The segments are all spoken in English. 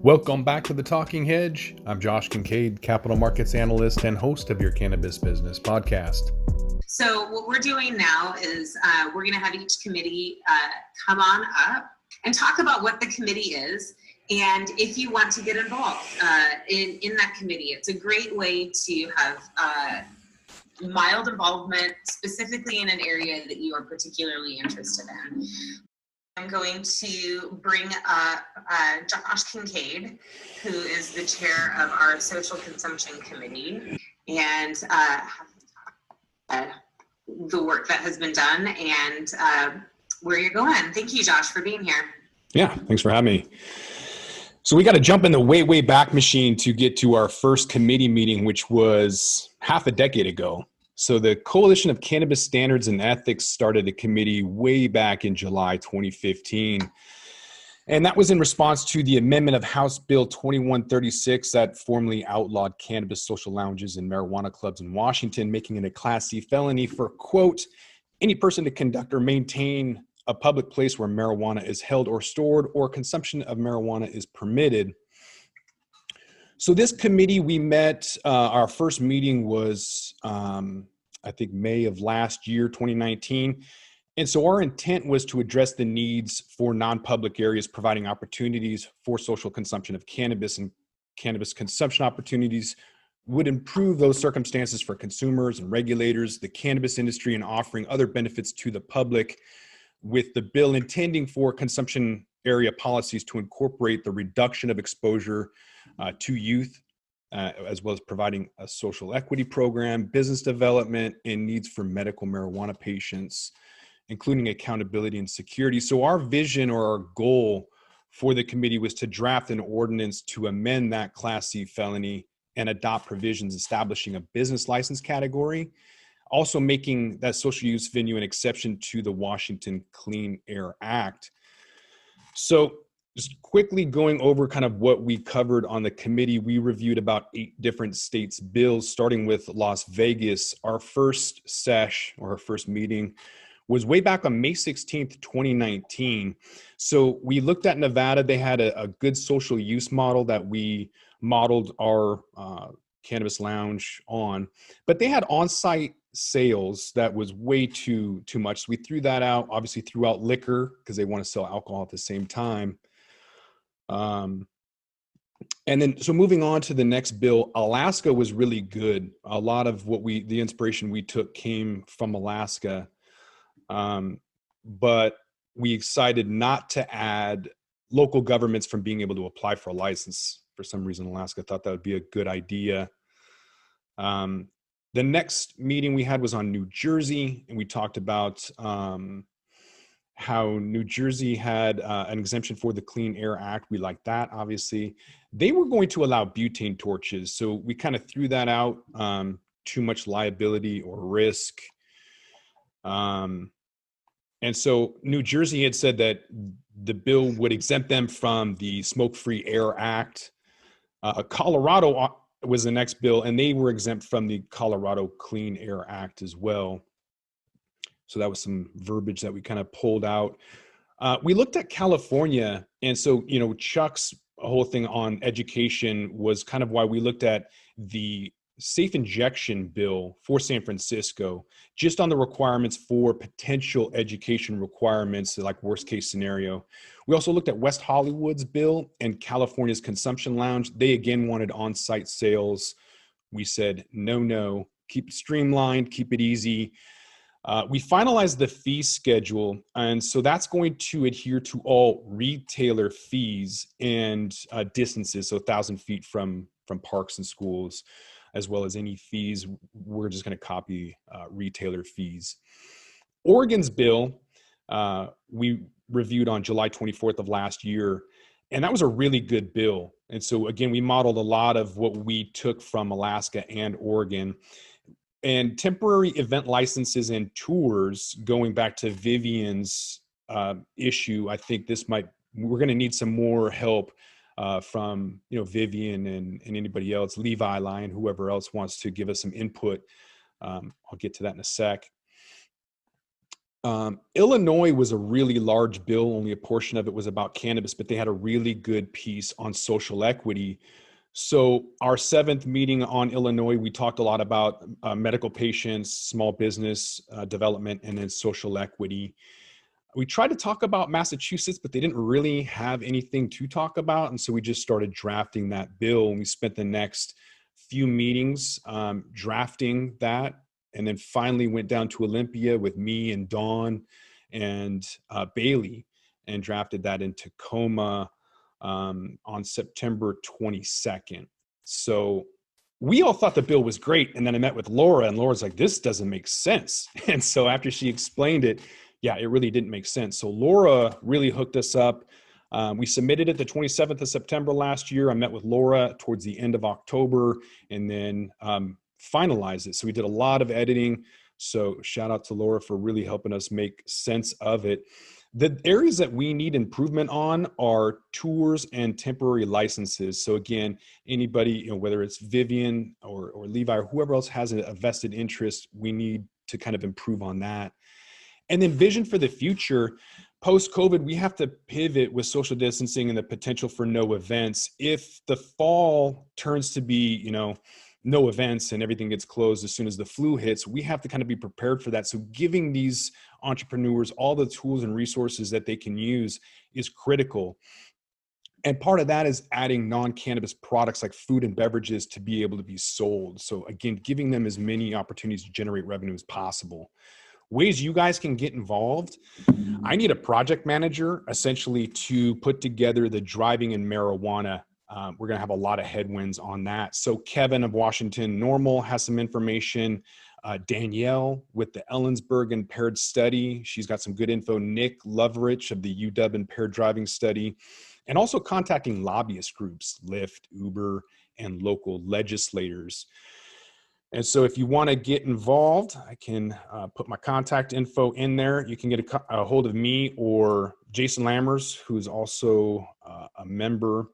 Welcome back to the Talking Hedge. I'm Josh Kincaid, Capital Markets Analyst and host of your Cannabis Business Podcast. So what we're doing now is we're going to have each committee come on up and talk about what the committee is. And if you want to get involved in that committee, it's a great way to have mild involvement, specifically in an area that you are particularly interested in. I'm going to bring up Josh Kincaid, who is the chair of our Social Consumption Committee, and the work that has been done and where you're going. Thank you, Josh, for being here. Yeah, thanks for having me. So we got to jump in the way back machine to get to our first committee meeting, which was half a decade ago. So the Coalition of Cannabis Standards and Ethics started the committee way back in July 2015. And that was in response to the amendment of House Bill 2136 that formally outlawed cannabis social lounges and marijuana clubs in Washington, making it a Class C felony for, quote, any person to conduct or maintain a public place where marijuana is held or stored or consumption of marijuana is permitted. So this committee, we met, our first meeting was, I think, May of last year, 2019. And so our intent was to address the needs for non-public areas, providing opportunities for social consumption of cannabis, and cannabis consumption opportunities would improve those circumstances for consumers and regulators, the cannabis industry, and offering other benefits to the public, with the bill intending for consumption area policies to incorporate the reduction of exposure to youth, as well as providing a social equity program, business development, and needs for medical marijuana patients, including accountability and security. So our vision or our goal for the committee was to draft an ordinance to amend that Class C felony and adopt provisions establishing a business license category, also making that social use venue an exception to the Washington Clean Air Act. So just quickly going over kind of what we covered on the committee, we reviewed about 8 different states' bills, starting with Las Vegas. Our first sesh, or our first meeting, was way back on May 16th, 2019. So we looked at Nevada. They had a good social use model that we modeled our cannabis lounge on, but they had on-site sales that was way too much. So we threw that out, obviously threw out liquor because they want to sell alcohol at the same time. And then, so moving on to the next bill, Alaska was really good. A lot of the inspiration we took came from Alaska. But we decided not to add local governments from being able to apply for a license. For some reason, Alaska thought that would be a good idea. The next meeting we had was on New Jersey, and we talked about how New Jersey had an exemption for the Clean Air Act. We liked that, obviously. They were going to allow butane torches, so we kind of threw that out. Too much liability or risk. And so New Jersey had said that the bill would exempt them from the Smoke-Free Air Act. Colorado was the next bill, and they were exempt from the Colorado Clean Air Act as well. So that was some verbiage that we kind of pulled out. We looked at California, and so, Chuck's whole thing on education was kind of why we looked at the safe injection bill for San Francisco, just on the requirements for potential education requirements, like worst case scenario. We also looked at West Hollywood's bill and California's consumption lounge. They again wanted on-site sales. We said, no, keep it streamlined, keep it easy. We finalized the fee schedule, and so that's going to adhere to all retailer fees and distances, so 1,000 feet from parks and schools, as well as any fees. We're just going to copy retailer fees. Oregon's bill, we reviewed on July 24th of last year, and that was a really good bill. And so again, we modeled a lot of what we took from Alaska and Oregon. And temporary event licenses and tours, going back to Vivian's issue, I think we're going to need some more help from Vivian and anybody else, Levi, Lion, whoever else wants to give us some input. I'll get to that in a sec. Illinois was a really large bill. Only a portion of it was about cannabis, but they had a really good piece on social equity. So our seventh meeting on Illinois, we talked a lot about medical patients, small business development, and then social equity. We tried to talk about Massachusetts, but they didn't really have anything to talk about. And so we just started drafting that bill. And we spent the next few meetings drafting that. And then finally went down to Olympia with me and Dawn and Bailey and drafted that in Tacoma on September 22nd. So we all thought the bill was great. And then I met with Laura, and Laura's like, this doesn't make sense. And so after she explained it, yeah, it really didn't make sense. So Laura really hooked us up. We submitted it the 27th of September last year. I met with Laura towards the end of October and then finalized it. So we did a lot of editing. So shout out to Laura for really helping us make sense of it. The areas that we need improvement on are tours and temporary licenses. So again, anybody, whether it's Vivian or Levi or whoever else has a vested interest, we need to kind of improve on that. And then vision for the future. Post-COVID, we have to pivot with social distancing and the potential for no events. If the fall turns to be, no events and everything gets closed as soon as the flu hits, we have to kind of be prepared for that. So giving these entrepreneurs all the tools and resources that they can use is critical. And part of that is adding non-cannabis products like food and beverages to be able to be sold. So again, giving them as many opportunities to generate revenue as possible. Ways you guys can get involved. I need a project manager essentially to put together the driving and marijuana. We're going to have a lot of headwinds on that. So Kevin of Washington Normal has some information. Danielle with the Ellensburg Impaired Study. She's got some good info. Nick Loverich of the UW Impaired Driving Study. And also contacting lobbyist groups, Lyft, Uber, and local legislators. And so if you want to get involved, I can put my contact info in there. You can get a hold of me or Jason Lammers, who's also a member.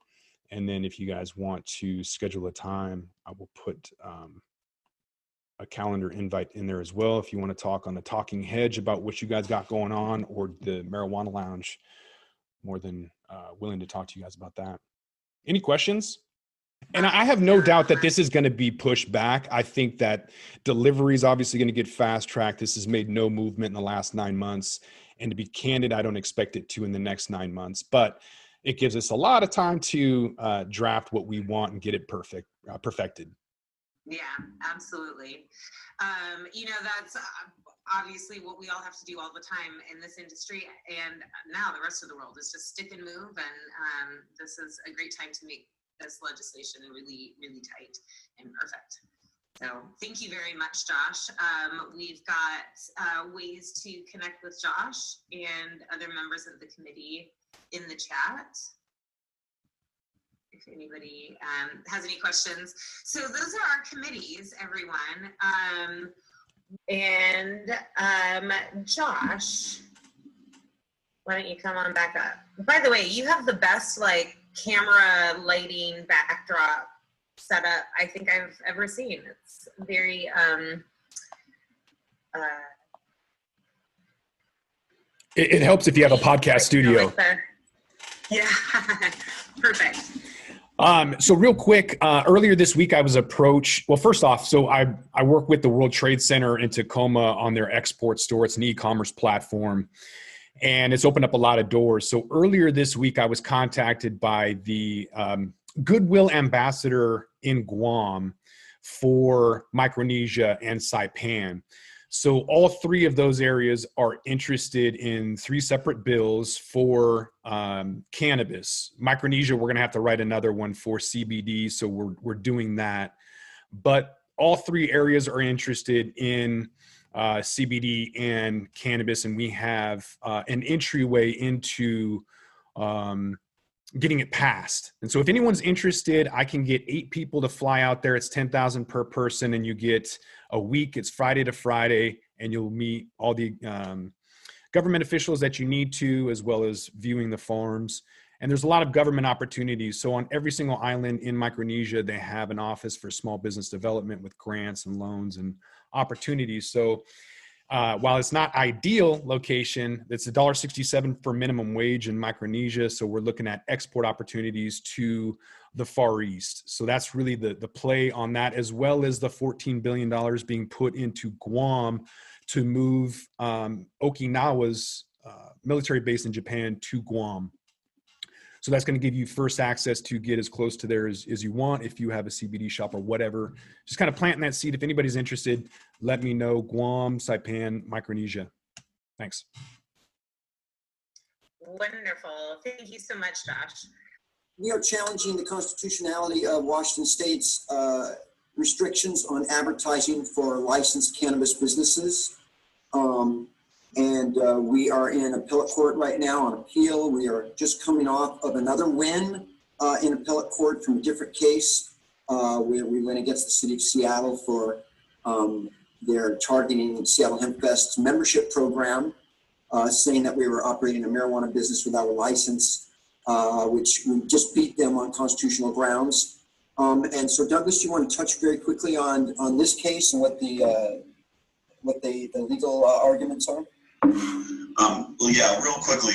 And then if you guys want to schedule a time, I will put a calendar invite in there as well. If you want to talk on the Talking Hedge about what you guys got going on, or the Marijuana Lounge, more than willing to talk to you guys about that. Any questions? And I have no doubt that this is going to be pushed back. I think that delivery is obviously going to get fast tracked. This has made no movement in the last 9 months. And to be candid, I don't expect it to in the next 9 months. But it gives us a lot of time to draft what we want and get it perfected. Yeah, absolutely. That's obviously what we all have to do all the time in this industry. And now the rest of the world is just stick and move. And this is a great time to make this legislation really, really tight and perfect. So thank you very much, Josh. We've got ways to connect with Josh and other members of the committee in the chat, if anybody has any questions. So those are our committees, everyone. Josh, why don't you come on back up? By the way, you have the best camera lighting backdrop setup I think I've ever seen. It's very it helps if you have a podcast studio. Yeah, perfect. So real quick, earlier this week I was approached. Well, first off, so I work with the World Trade Center in Tacoma on their export store. It's an e-commerce platform, and it's opened up a lot of doors. So earlier this week, I was contacted by the Goodwill ambassador in Guam for Micronesia and Saipan. So all three of those areas are interested in 3 separate bills for cannabis. Micronesia, we're going to have to write another one for CBD, so we're doing that. But all 3 areas are interested in CBD and cannabis, and we have an entryway into getting it passed. And so if anyone's interested, I can get 8 people to fly out there. It's $10,000 per person, and you get a week. It's Friday to Friday, and you'll meet all the government officials that you need to, as well as viewing the farms. And there's a lot of government opportunities. So on every single island in Micronesia, they have an office for small business development with grants and loans and opportunities. So While it's not ideal location, it's $1.67 for minimum wage in Micronesia. So we're looking at export opportunities to the Far East. So that's really the play on that, as well as the $14 billion being put into Guam to move Okinawa's military base in Japan to Guam. So that's going to give you first access to get as close to there as you want if you have a CBD shop or whatever. Just kind of planting that seed. If anybody's interested, let me know. Guam, Saipan, Micronesia. Thanks. Wonderful. Thank you so much, Josh. We are challenging the constitutionality of Washington State's restrictions on advertising for licensed cannabis businesses. We are in appellate court right now on appeal. We are just coming off of another win in appellate court from a different case. We went against the city of Seattle for their targeting Seattle Hemp Fest's membership program, saying that we were operating a marijuana business without a license, which we just beat them on constitutional grounds. And so, Douglas, do you want to touch very quickly on this case and what the legal arguments are? Well, yeah, real quickly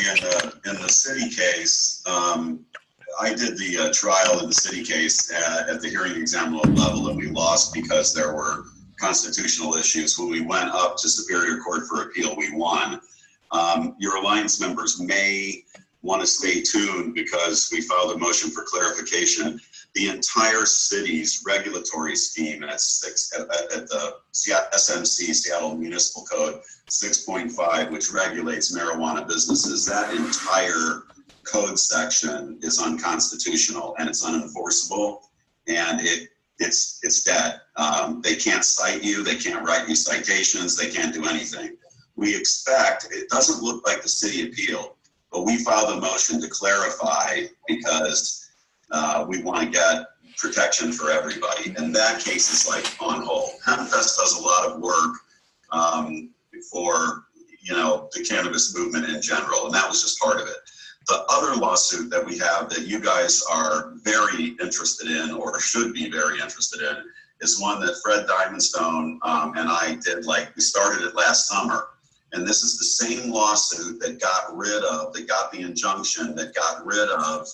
in the city case, I did the trial in the city case at the hearing examiner level, and we lost because there were constitutional issues. When we went up to Superior Court for appeal, we won. Your Alliance members may want to stay tuned because we filed a motion for clarification. The entire city's regulatory scheme at the SMC, Seattle Municipal Code 6.5, which regulates marijuana businesses, that entire code section is unconstitutional and it's unenforceable, and it's dead. They can't cite you, they can't write you citations, they can't do anything. We expect, it doesn't look like the city appealed, but we filed a motion to clarify because we want to get protection for everybody. And that case is like on hold. HempFest does a lot of work for, the cannabis movement in general, and that was just part of it. The other lawsuit that we have that you guys are very interested in, or should be very interested in, is one that Fred Diamondstone and I did, we started it last summer. And this is the same lawsuit that got the injunction that got rid of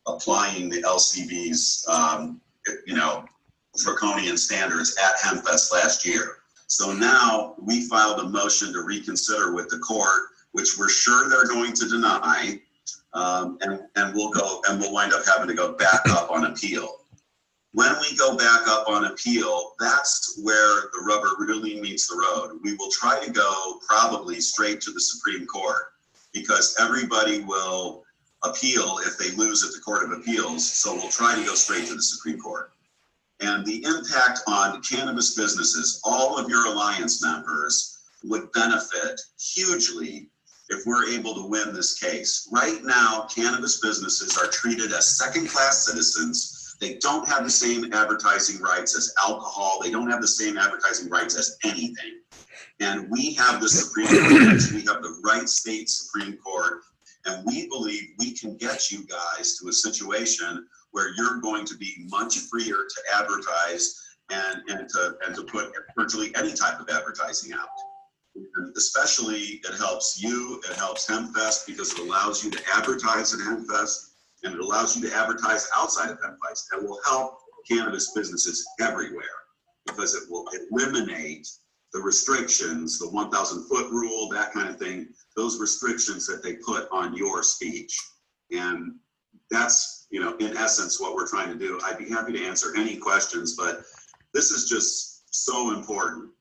applying the LCB's, draconian standards at HempFest last year. So now we filed a motion to reconsider with the court, which we're sure they're going to deny, and we'll wind up having to go back up on appeal. When we go back up on appeal, that's where the rubber really meets the road. We will try to go probably straight to the Supreme Court because everybody will appeal if they lose at the Court of Appeals. So we'll try to go straight to the Supreme Court. And the impact on cannabis businesses, all of your Alliance members would benefit hugely if we're able to win this case. Right now, cannabis businesses are treated as second-class citizens. They don't have the same advertising rights as alcohol. They don't have the same advertising rights as anything. And we have the Supreme Court, we have the right state Supreme Court, and we believe we can get you guys to a situation where you're going to be much freer to advertise and to put virtually any type of advertising out. And especially, it helps you, it helps HempFest because it allows you to advertise at HempFest, and it allows you to advertise outside of HempFest. It will help cannabis businesses everywhere because it will eliminate the restrictions, the 1,000-foot rule, that kind of thing, those restrictions that they put on your speech. And that's, in essence, what we're trying to do. I'd be happy to answer any questions, but this is just so important.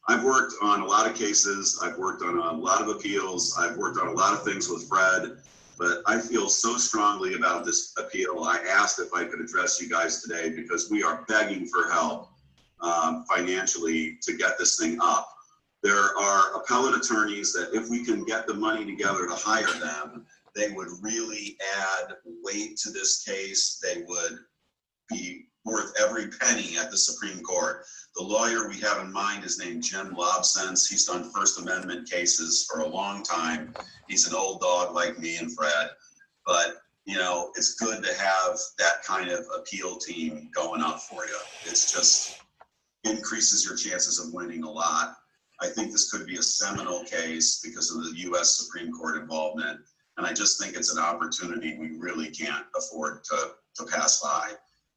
I've worked on a lot of cases. I've worked on a lot of appeals. I've worked on a lot of things with Fred, but I feel so strongly about this appeal. I asked if I could address you guys today because we are begging for help financially to get this thing up. There are appellate attorneys that if we can get the money together to hire them, they would really add weight to this case. They would be worth every penny at the Supreme Court. The lawyer we have in mind is named Jim Lobsense. He's done First Amendment cases for a long time. He's an old dog like me and Fred, but it's good to have that kind of appeal team going up for you. It's just increases your chances of winning a lot. I think this could be a seminal case because of the U.S. Supreme Court involvement. And I just think it's an opportunity we really can't afford to pass by.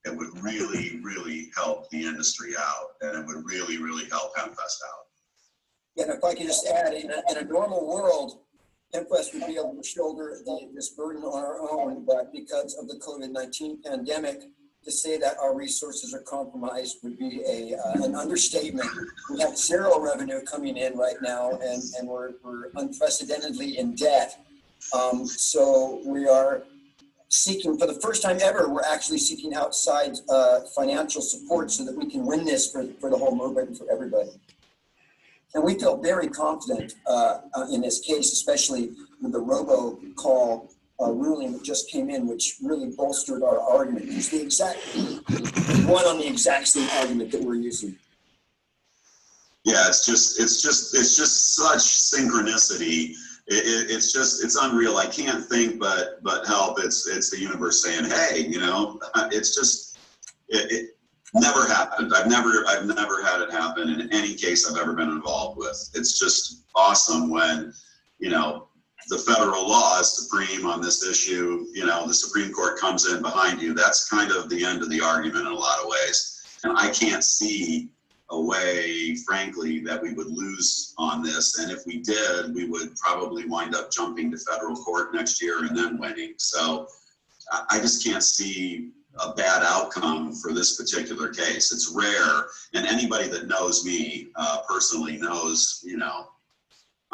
It would really, really help the industry out, and it would really, really help HempFest out. Yeah, and if I could just add, in a normal world, HempFest would be able to shoulder this burden on our own, but because of the COVID-19 pandemic, to say that our resources are compromised would be an understatement. We have zero revenue coming in right now, and we're unprecedentedly in debt. So we are seeking, for the first time ever, we're actually seeking outside financial support so that we can win this for the whole movement and for everybody. And we feel very confident in this case, especially with the robocall ruling that just came in, which really bolstered our argument. It's the exact one on the exact same argument that we're using. Yeah, it's just such synchronicity. It's unreal. I can't think but help. It's the universe saying, hey, it never happened. I've never had it happen in any case I've ever been involved with. It's just awesome when, the federal law is supreme on this issue. The Supreme Court comes in behind you. That's kind of the end of the argument in a lot of ways. And I can't see a way, frankly, that we would lose on this. And if we did, we would probably wind up jumping to federal court next year and then winning. So I just can't see a bad outcome for this particular case. It's rare. And anybody that knows me personally knows,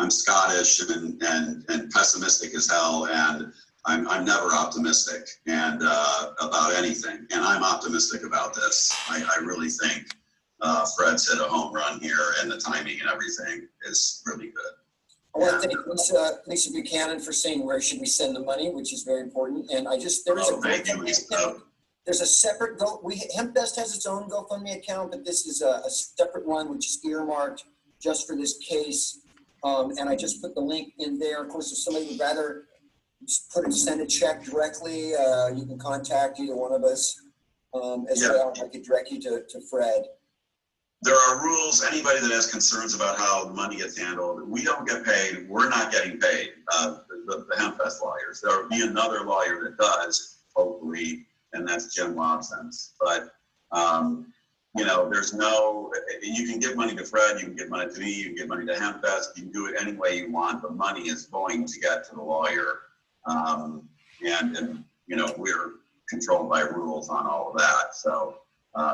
I'm Scottish and pessimistic as hell, and I'm never optimistic and about anything. And I'm optimistic about this. I really think Fred's hit a home run here, and the timing and everything is really good. I want to thank Lisa Buchanan for saying where should we send the money, which is very important. And there's a separate HempFest has its own GoFundMe account, but this is a separate one which is earmarked just for this case. And I just put the link in there. Of course, if somebody would rather send a check directly, you can contact either one of us as well. I could direct you to Fred. There are rules. Anybody that has concerns about how the money gets handled, we don't get paid. We're not getting paid. The HempFest lawyers. There will be another lawyer that does, hopefully, and that's Jim Lobson's. But there's you can give money to Fred, you can give money to me, you can give money to HempFest, you can do it any way you want. The money is going to get to the lawyer. And we're controlled by rules on all of that. So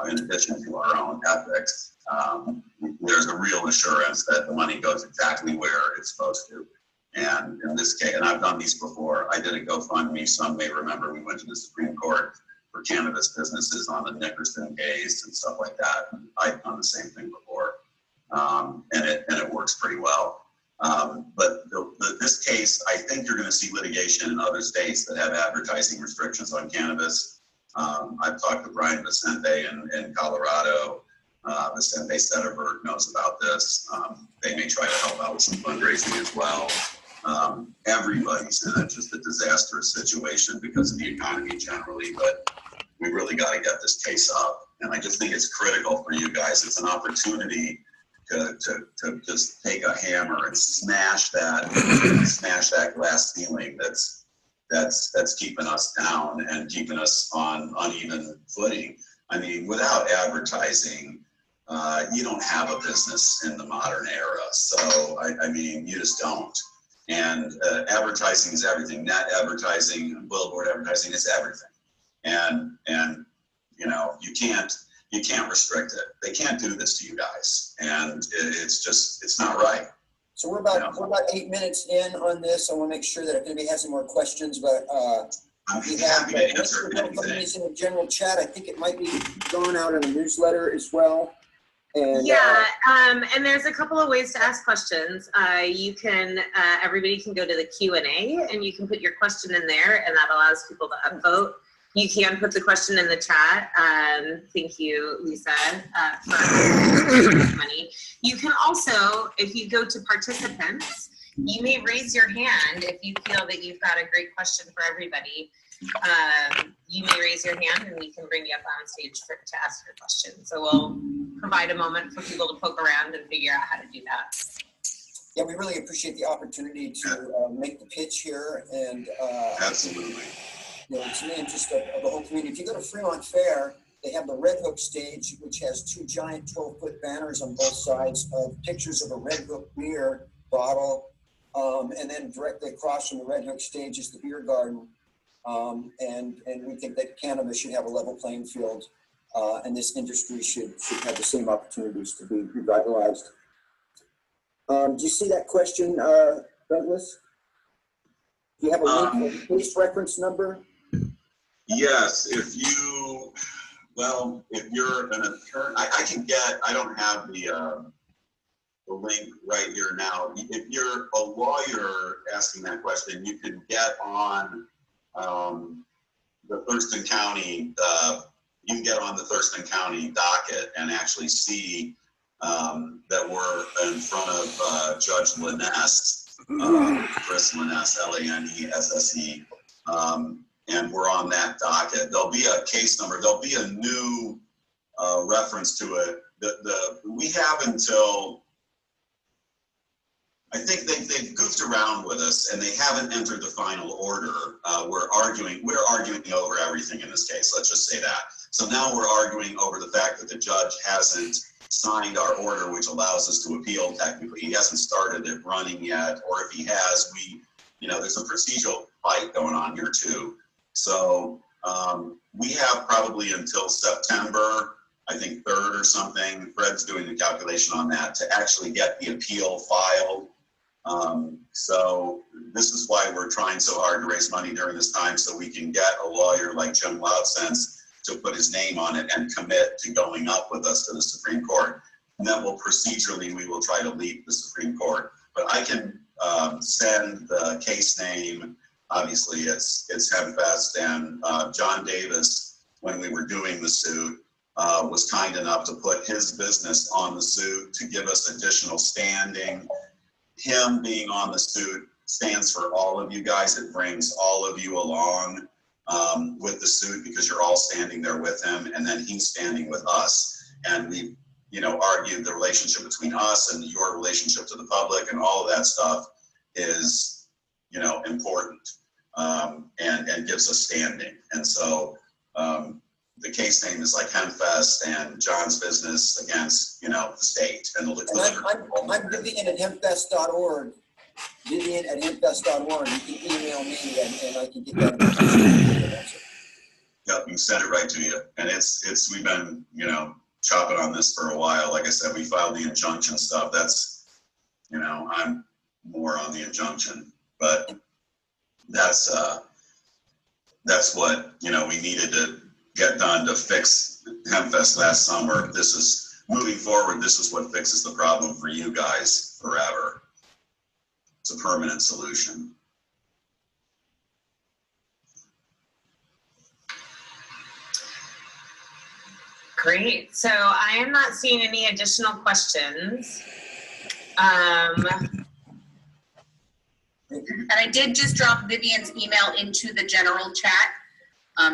in addition to our own ethics, there's a real assurance that the money goes exactly where it's supposed to. And in this case, and I've done these before, I did a GoFundMe. Some may remember we went to the Supreme Court for cannabis businesses on the Nickerson case and stuff like that. And I've done the same thing before, and it works pretty well. But this case, I think you're going to see litigation in other states that have advertising restrictions on cannabis. I've talked to Brian Vicente in Colorado. Vicente Sederberg knows about this. They may try to help out with some fundraising as well. Everybody's in just a disastrous situation because of the economy generally, but we really got to get this case up. And I just think it's critical for you guys. It's an opportunity to just take a hammer and smash that glass ceiling that's keeping us down and keeping us on uneven footing. I mean, without advertising, you don't have a business in the modern era. So, I mean, you just don't. And advertising is everything. Net advertising, billboard advertising is everything. And you can't restrict it. They can't do this to you guys. And it's not right. So we're about 8 minutes in on this. I want to make sure that if anybody has any more questions, but I'm happy to answer anything. In the general chat, I think it might be going out in a newsletter as well. And, and there's a couple of ways to ask questions. Everybody can go to the Q&A and you can put your question in there, and that allows people to upvote. You can put the question in the chat. Thank you, Lisa, for money. You can also, if you go to participants, you may raise your hand if you feel that you've got a great question for everybody. You may raise your hand and we can bring you up on stage to ask your question. So we'll provide a moment for people to poke around and figure out how to do that. Yeah, we really appreciate the opportunity to make the pitch here, and Absolutely. It's in the interest of the whole community. If you go to Fremont Fair, they have the Red Hook stage, which has 2 giant 12-foot banners on both sides of pictures of a Red Hook beer bottle, and then directly across from the Red Hook stage is the beer garden. And we think that cannabis should have a level playing field, and this industry should have the same opportunities to be revitalized. Do you see that question, Douglas? Do you have a link for the case reference number? Yes, if you're an attorney, I don't have the link right here now. If you're a lawyer asking that question, you can get on the Thurston County, you can get on the Thurston County docket and actually see that we're in front of Judge Lanesse, Chris Lanesse, Lanesse, and we're on that docket. There'll be a case number. There'll be a new reference to it. We have until, I think they've goofed around with us and they haven't entered the final order. We're arguing over everything in this case. Let's just say that. So now we're arguing over the fact that the judge hasn't signed our order, which allows us to appeal technically. He hasn't started it running yet, or if he has, there's a procedural fight going on here too. So we have probably until September, I think 3rd or something. Fred's doing the calculation on that to actually get the appeal filed. So this is why we're trying so hard to raise money during this time, so we can get a lawyer like Jim Loudsense to put his name on it and commit to going up with us to the Supreme Court. And then we will try to leap the Supreme Court. But I can send the case name. Obviously, it's HempFest, and John Davis, when we were doing the suit, was kind enough to put his business on the suit to give us additional standing. Him being on the suit stands for all of you guys. It brings all of you along with the suit because you're all standing there with him, and then he's standing with us. And we, argued the relationship between us and your relationship to the public, and all of that stuff is, important and gives us standing. And so the case name is like HempFest and John's business against, the state and the I'm Vivian at hempfest.org. Vivian at hempfest.org. You can email me and I can get that. Yep, you can send it right to you. And we've been, chopping on this for a while. Like I said, we filed the injunction stuff. That's, I'm more on the injunction, but that's what, we needed to get done to fix HempFest last summer. This is moving forward. This is what fixes the problem for you guys forever. It's a permanent solution. Great. So I am not seeing any additional questions. And I did just drop Vivian's email into the general chat.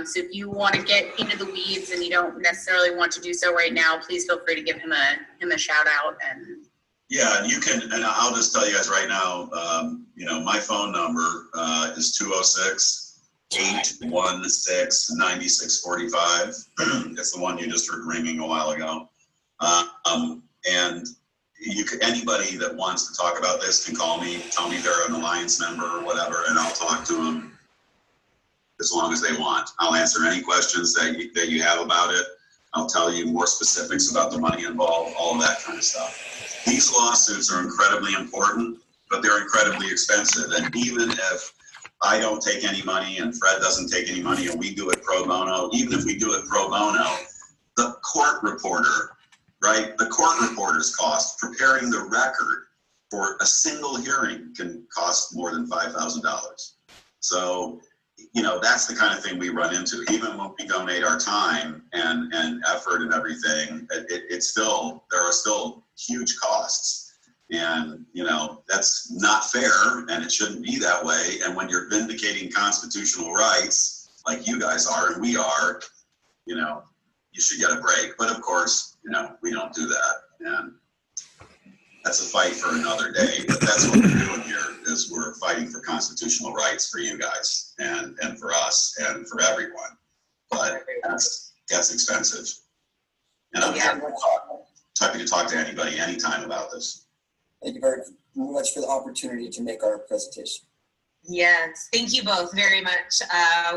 So if you want to get into the weeds and you don't necessarily want to do so right now, please feel free to give him a shout out. And yeah, you can, and I'll just tell you guys right now, my phone number is 206-816-9645. It's the one you just heard ringing a while ago. And anybody that wants to talk about this can call me, tell me they're an Alliance member or whatever, and I'll talk to them as long as they want. I'll answer any questions that you have about it. I'll tell you more specifics about the money involved, all of that kind of stuff. These lawsuits are incredibly important, but they're incredibly expensive. And even if I don't take any money and Fred doesn't take any money and we do it pro bono, even if we do it pro bono, the court reporter, right? The court reporter's cost, preparing the record for a single hearing can cost more than $5,000. So, that's the kind of thing we run into. Even when we donate our time and effort and everything, there are still huge costs. And, that's not fair, and it shouldn't be that way. And when you're vindicating constitutional rights, like you guys are and we are, you should get a break. But of course, we don't do that. And that's a fight for another day, but that's what we're doing here, is we're fighting for constitutional rights for you guys and for us and for everyone. But that's expensive. And I'm happy to talk to anybody anytime about this. Thank you very much for the opportunity to make our presentation. Yes, thank you both very much.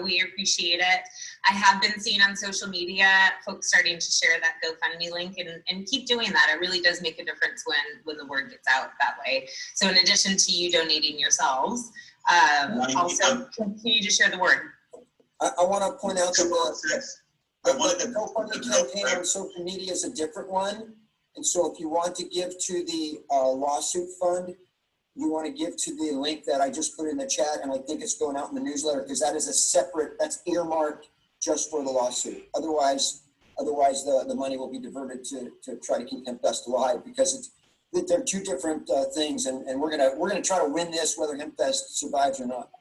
We appreciate it. I have been seeing on social media folks starting to share that GoFundMe link, and keep doing that. It really does make a difference when the word gets out that way. So in addition to you donating yourselves, also continue to share the word. I want to point out that the GoFundMe campaign on social media is a different one. And so if you want to give to the lawsuit fund, you want to give to the link that I just put in the chat, and I think it's going out in the newsletter, because that is a separate, that's earmarked just for the lawsuit. Otherwise the money will be diverted to try to keep HempFest alive, because they're two different things, and we're gonna try to win this whether HempFest survives or not.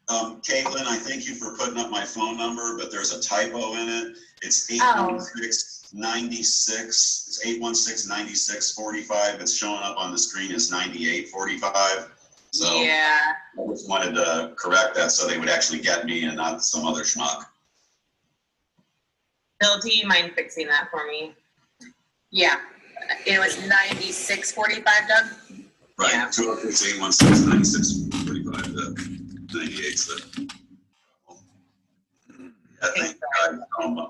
Caitlin, I thank you for putting up my phone number, but there's a typo in it. It's 816-96. It's 816-9645. It's showing up on the screen as 9845. So yeah, I just wanted to correct that so they would actually get me and not some other schmuck. Bill, do you mind fixing that for me? Yeah, it was 9645, Doug. Right, Yeah. 206-9645. 98. So. Yeah,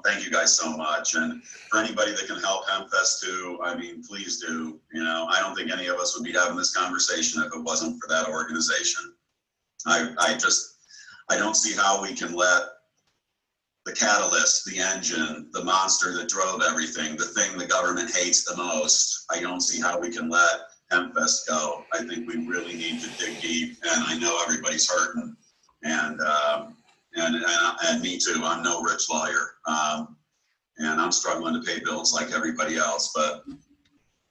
thank you guys so much. And for anybody that can help HempFest too, I mean, please do. I don't think any of us would be having this conversation if it wasn't for that organization. I don't see how we can let the catalyst, the engine, the monster that drove everything, the thing the government hates the most, I don't see how we can let HempFest go. I think we really need to dig deep, and I know everybody's hurting, and me too. I'm no rich lawyer, and I'm struggling to pay bills like everybody else. But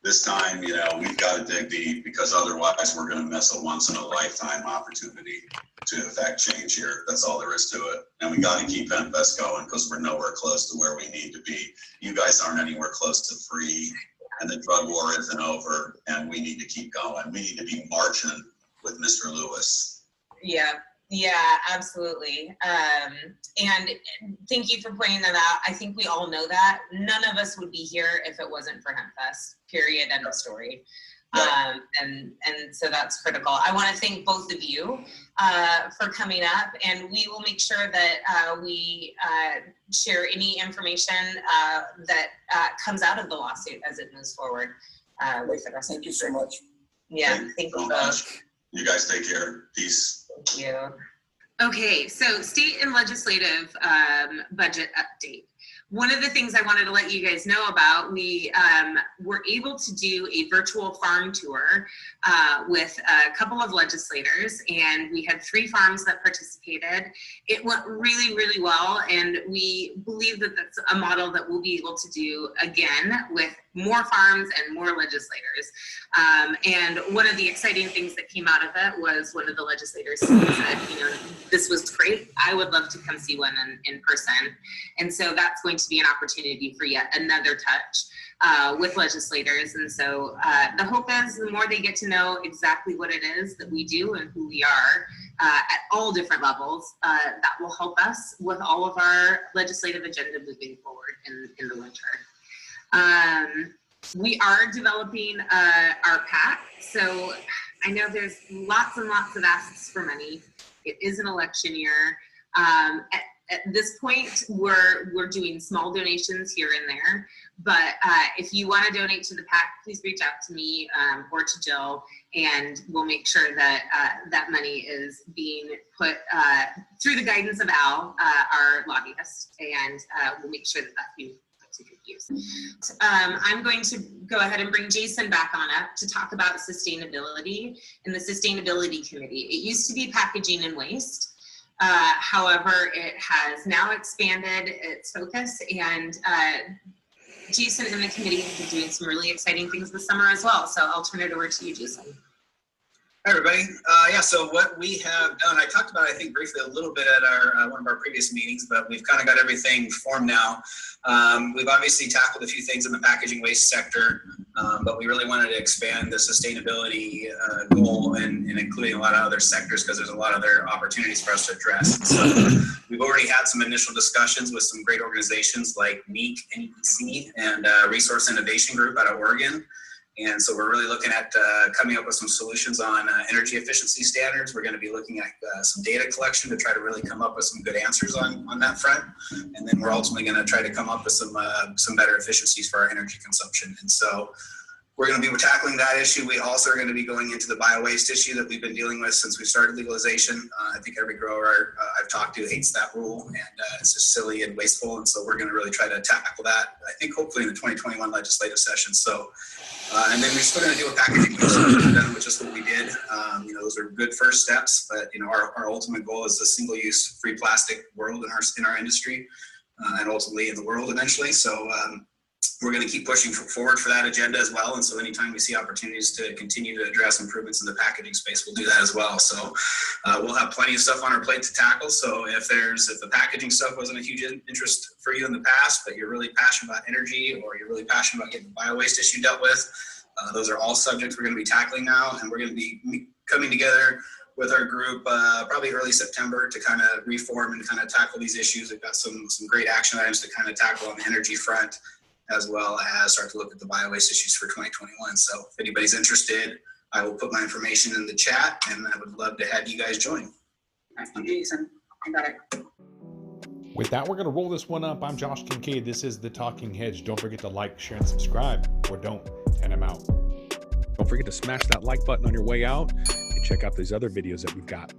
this time, we've got to dig deep, because otherwise we're going to miss a once in a lifetime opportunity to affect change here. That's all there is to it. And we got to keep HempFest going, because we're nowhere close to where we need to be. You guys aren't anywhere close to free. And the drug war isn't over, and we need to keep going. We need to be marching with Mr. Lewis. Yeah, absolutely. And thank you for pointing that out. I think we all know that. None of us would be here if it wasn't for HempFest, period, end of story. Yeah. And so that's critical. I want to thank both of you for coming up, and we will make sure that we share any information that comes out of the lawsuit as it moves forward. Thank you so much. Yeah, thank you so much. You guys take care. Peace. Thank you. Okay, so state and legislative budget update. One of the things I wanted to let you guys know about, we were able to do a virtual farm tour with a couple of legislators, and we had 3 farms that participated. It went really, really well, and we believe that that's a model that we'll be able to do again with more farms and more legislators. And one of the exciting things that came out of it was one of the legislators said, this was great. I would love to come see one in person. And so that's going to be an opportunity for yet another touch with legislators. And so the hope is the more they get to know exactly what it is that we do and who we are at all different levels, that will help us with all of our legislative agenda moving forward in the winter. We are developing our PAC. So I know there's lots and lots of asks for money. It is an election year. At this point, we're doing small donations here and there. But if you want to donate to the PAC, please reach out to me or to Jill, and we'll make sure that that money is being put through the guidance of Al, our lobbyist, and we'll make sure that that's put to good use. I'm going to go ahead and bring Jason back on up to talk about sustainability and the Sustainability Committee. It used to be packaging and waste. However, it has now expanded its focus, and Jason and the committee have been doing some really exciting things this summer as well. So I'll turn it over to you, Jason. Hi, everybody. So what we have done, I talked about, I think, briefly a little bit at our one of our previous meetings, but we've kind of got everything formed now. We've obviously tackled a few things in the packaging waste sector, but we really wanted to expand the sustainability goal and including a lot of other sectors because there's a lot of other opportunities for us to address. So we've already had some initial discussions with some great organizations like NEC, NEC and Resource Innovation Group out of Oregon. And so we're really looking at coming up with some solutions on energy efficiency standards. We're going to be looking at some data collection to try to really come up with some good answers on that front. And then we're ultimately going to try to come up with some better efficiencies for our energy consumption. And so we're going to be tackling that issue. We also are going to be going into the bio-waste issue that we've been dealing with since we started legalization. I think every grower I've talked to hates that rule, and it's just silly and wasteful. And so we're going to really try to tackle that, I think, hopefully in the 2021 legislative session. So, and then we're still going to deal with packaging, which is what we did. Those are good first steps, but our ultimate goal is a single-use free plastic world in our industry, and ultimately in the world eventually. So we're going to keep pushing forward for that agenda as well. And so anytime we see opportunities to continue to address improvements in the packaging space, we'll do that as well. So we'll have plenty of stuff on our plate to tackle. So if the packaging stuff wasn't a huge interest for you in the past, but you're really passionate about energy or you're really passionate about getting the bio-waste issue dealt with, those are all subjects we're going to be tackling now. And we're going to be coming together with our group probably early September to kind of reform and kind of tackle these issues. We've got some great action items to kind of tackle on the energy front, as well as start to look at the bio-waste issues for 2021. So if anybody's interested, I will put my information in the chat, and I would love to have you guys join. Jason, I got it. With that, we're going to roll this one up. I'm Josh Kincaid. This is the Talking Hedge. Don't forget to like, share, and subscribe, or don't, and I'm out. Don't forget to smash that like button on your way out and check out these other videos that we've got.